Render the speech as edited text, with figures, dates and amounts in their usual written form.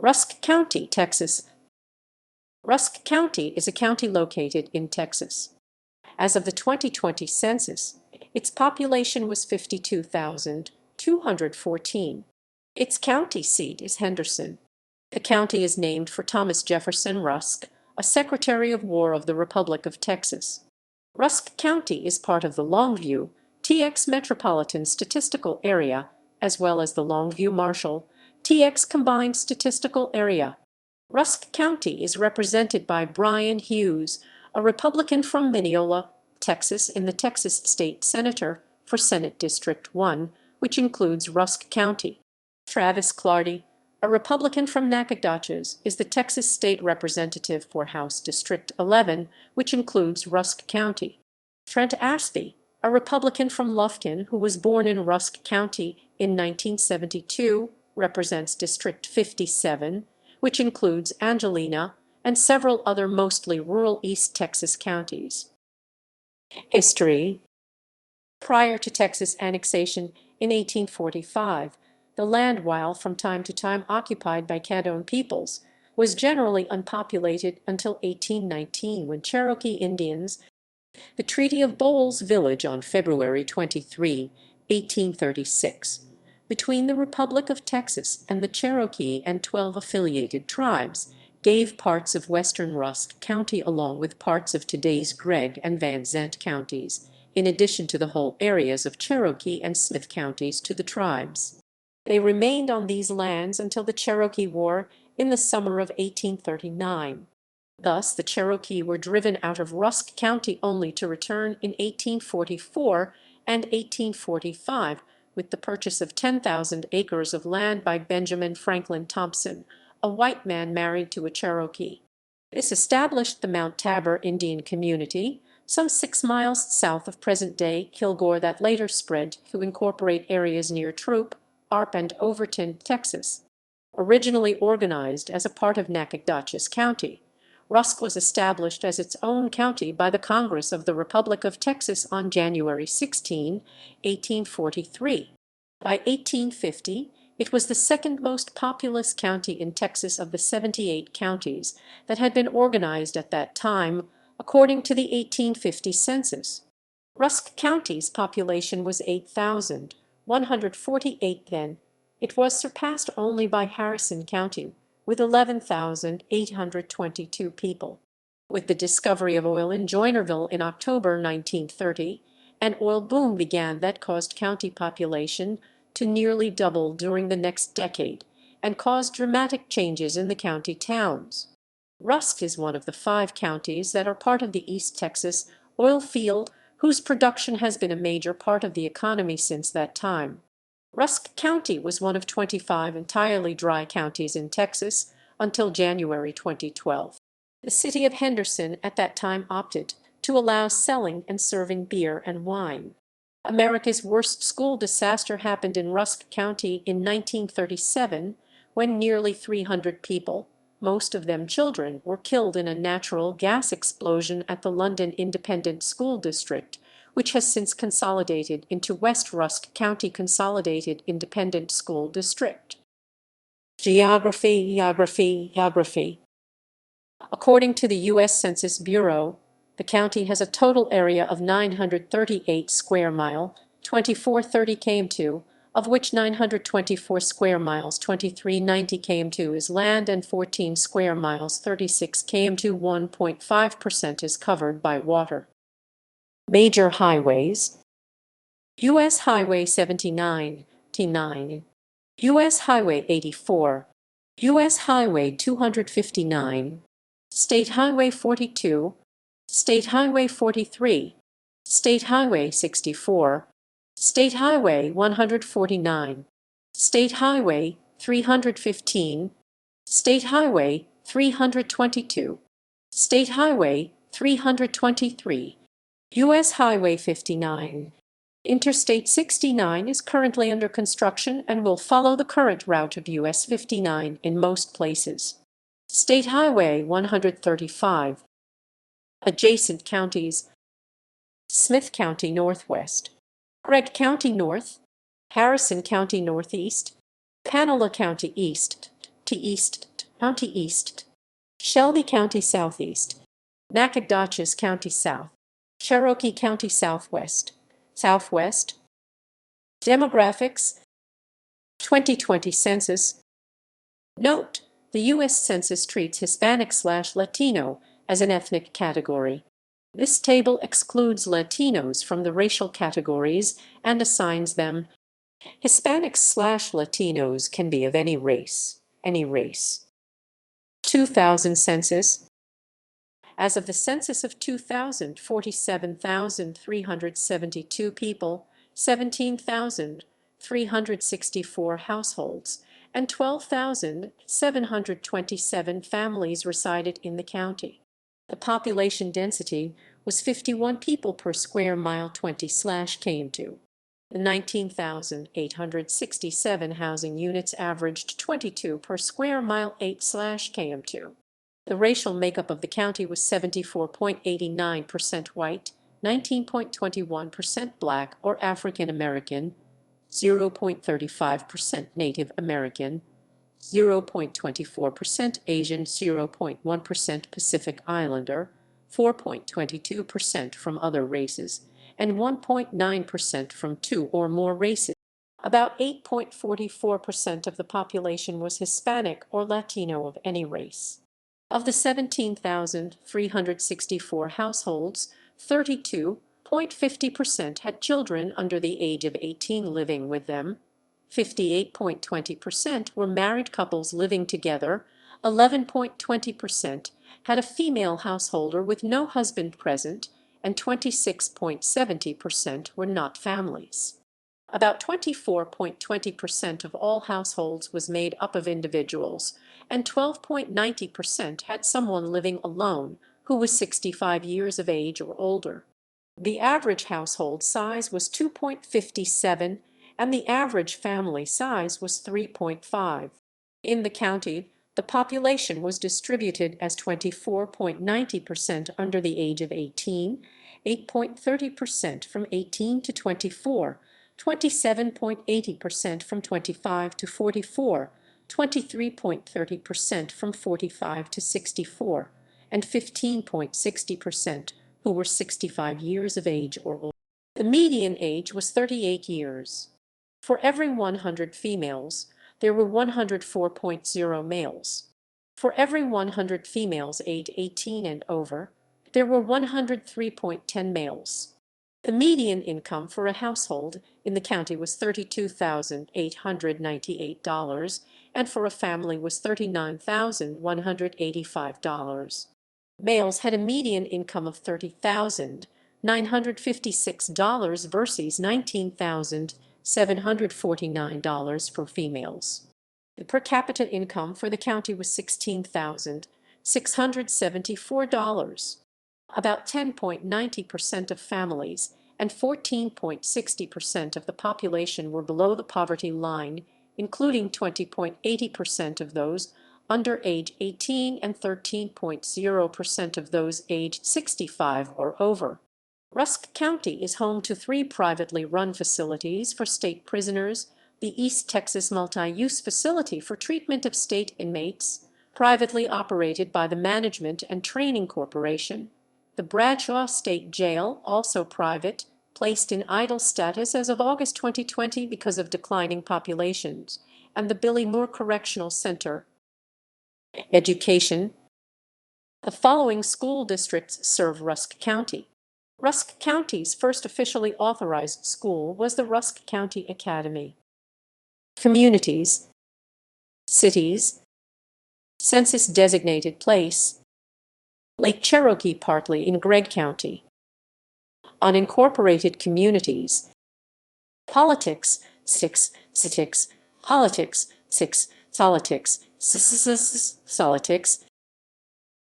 Rusk County, Texas. Rusk County is a county located in Texas. As of the 2020 census, its population was 52,214. Its county seat is Henderson. The county is named for Thomas Jefferson Rusk, a Secretary of War of the Republic of Texas. Rusk County is part of the Longview, TX Metropolitan Statistical Area, as well as the Longview Marshall, TX Combined Statistical Area. Rusk County is represented by Bryan Hughes, a Republican from Mineola, Texas, in the Texas State Senator for Senate District 1, which includes Rusk County. Travis Clardy, a Republican from Nacogdoches, is the Texas State Representative for House District 11, which includes Rusk County. Trent Ashby, a Republican from Lufkin who was born in Rusk County in 1972, represents District 57, which includes Angelina and several other mostly rural East Texas counties. History. Prior to Texas annexation in 1845, the land, while from time to time occupied by Caddo peoples, was generally unpopulated until 1819, when Cherokee Indians. The Treaty of Bowles Village on February 23, 1836, between the Republic of Texas and the Cherokee and 12 affiliated tribes, gave parts of western Rusk County along with parts of today's Gregg and Van Zandt counties, in addition to the whole areas of Cherokee and Smith counties, to the tribes. They remained on these lands until the Cherokee War in the summer of 1839. Thus the Cherokee were driven out of Rusk County only to return in 1844 and 1845 with the purchase of 10,000 acres of land by Benjamin Franklin Thompson, a white man married to a Cherokee. This established the Mount Tabor Indian Community, some 6 miles south of present-day Kilgore, that later spread to incorporate areas near Troop, Arp, and Overton, Texas. Originally organized as a part of Nacogdoches County, Rusk was established as its own county by the Congress of the Republic of Texas on January 16, 1843. By 1850, it was the second most populous county in Texas of the 78 counties that had been organized at that time, according to the 1850 census. Rusk County's population was 8,148 then. It was surpassed only by Harrison County, with 11,822 people. With the discovery of oil in Joinerville in October 1930, an oil boom began that caused county population to nearly double during the next decade and caused dramatic changes in the county towns. Rusk is one of the 5 counties that are part of the East Texas oil field, whose production has been a major part of the economy since that time. Rusk County was one of 25 entirely dry counties in Texas until January 2012. The city of Henderson at that time opted to allow selling and serving beer and wine. America's worst school disaster happened in Rusk County in 1937, when nearly 300 people, most of them children, were killed in a natural gas explosion at the London Independent School District, which has since consolidated into West Rusk County Consolidated Independent School District. Geography. According to the U.S. Census Bureau, the county has a total area of 938 square miles, 2430 km2, of which 924 square miles, 2390 km2 is land, and 14 square miles, 36 km2, 1.5% is covered by water. Major highways: U.S. Highway 79, T9, U.S. Highway 84, U.S. Highway 259, State Highway 42, State Highway 43, State Highway 64, State Highway 149, State Highway 315, State Highway 322, State Highway 323, U.S. Highway 59. Interstate 69 is currently under construction and will follow the current route of US 59 in most places. State Highway 135. Adjacent counties: Smith County Northwest, Gregg County North, Harrison County Northeast, Panola County East, County East, Shelby County Southeast, Nacogdoches County South, Cherokee County Southwest, Southwest. Demographics, 2020 Census. Note: the U.S. Census treats Hispanic/Latino as an ethnic category. This table excludes Latinos from the racial categories and assigns them. Hispanics/Latinos can be of any race. Any race. 2000 Census. As of the census of 2000, 47,372 people, 17,364 households, and 12,727 families resided in the county. The population density was 51 people per square mile 20/km2. The 19,867 housing units averaged 22 per square mile 8/km2. The racial makeup of the county was 74.89% white, 19.21% black or African American, 0.35% Native American, 0.24% Asian, 0.1% Pacific Islander, 4.22% from other races, and 1.9% from two or more races. About 8.44% of the population was Hispanic or Latino of any race. Of the 17,364 households, 32.50% had children under the age of 18 living with them, 58.20% were married couples living together, 11.20% had a female householder with no husband present, and 26.70% were not families. About 24.20% of all households was made up of individuals, and 12.90% had someone living alone who was 65 years of age or older. The average household size was 2.57, and the average family size was 3.5. In the county, the population was distributed as 24.90% under the age of 18, 8.30% from 18 to 24, 27.80% from 25 to 44, 23.30% from 45 to 64, and 15.60% who were 65 years of age or older. The median age was 38 years. For every 100 females, there were 104.0 males. For every 100 females aged 18 and over, there were 103.10 males. The median income for a household in the county was $32,898, and for a family was $39,185. Males had a median income of $30,956 versus $19,749 for females. The per capita income for the county was $16,674. About 10.90% of families and 14.60% of the population were below the poverty line, including 20.80% of those under age 18 and 13.0% of those aged 65 or over. Rusk County is home to 3 privately run facilities for state prisoners: the East Texas Multi-Use Facility for treatment of state inmates, privately operated by the Management and Training Corporation; the Bradshaw State Jail, also private, placed in idle status as of August 2020 because of declining populations; and the Billy Moore Correctional Center. Education. The following school districts serve Rusk County. Rusk County's first officially authorized school was the Rusk County Academy. Communities. Cities. Census-designated place: Lake Cherokee, partly in Gregg County. Unincorporated communities. Politics: Statistics, politics, politics,